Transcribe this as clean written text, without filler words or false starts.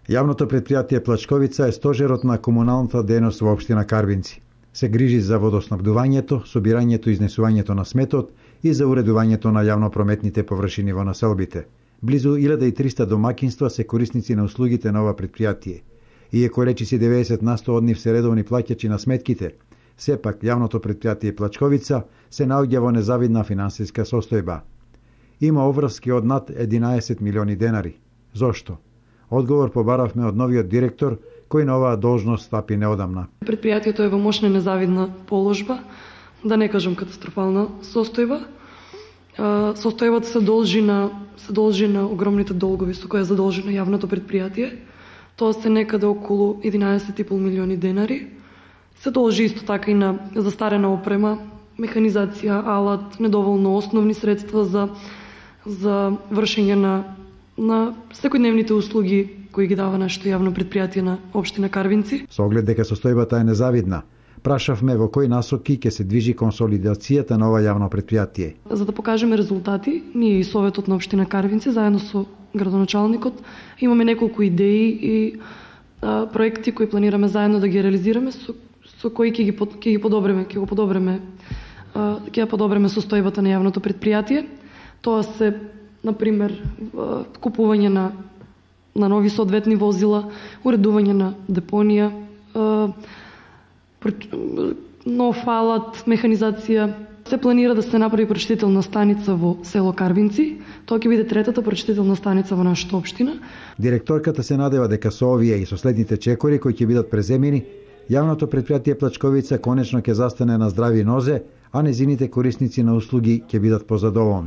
Јавното претпријатие Плачковица е стожерот на комуналната дејност во општина Карвинци. Се грижи за водоснабдувањето, собирањето и изнесувањето на сметот и за уредувањето на јавнопрометните површини во населбите. Близу 1300 домакинства се корисници на услугите на ова претпријатие. Иако речиси 90% од нив се редовни плаќачи на сметките, сепак јавното претпријатие Плачковица се наоѓа во незавидна финансиска состојба. Има обврски од над 11 милиони денари. Зошто? Одговор побаравме од новиот директор, кој на оваа должност стапи неодамна. Предпријатието е во мощна незавидна положба, да не кажам катастрофална состојба. Состојбата се должи на огромните долгови со кои е задолжено јавното предпријатие. Тоа се некаде околу 11,5 милиони денари. Се должи исто така и на застарена опрема, механизација, алат, недоволно основни средства за вршење на секојдневните услуги кои ги дава нашето јавно предпријатие на општина Карвинци. Со оглед дека состојбата е незавидна, прашавме во кои насоки ќе се движи консолидацијата на ова јавно предпријатие. За да покажеме резултати, ние и Советот на општина Карвинци заедно со градоначалникот имаме неколку идеи и проекти кои планираме заедно да ги реализираме, со кои ќе ги подобриме состојбата на јавното предпријатие. Тоа се, например, купување на нови соодветни возила, уредување на депонија, нов алат, механизација. Се планира да се направи прочитителна станица во село Карвинци. Тоа ќе биде третата прочитителна станица во нашата општина. Директорката се надева дека со овие и со следните чекори кои ќе бидат преземени, јавното претпријатие Плачковица конечно ќе застане на здрави нозе, а незините корисници на услуги ќе бидат позадоволни.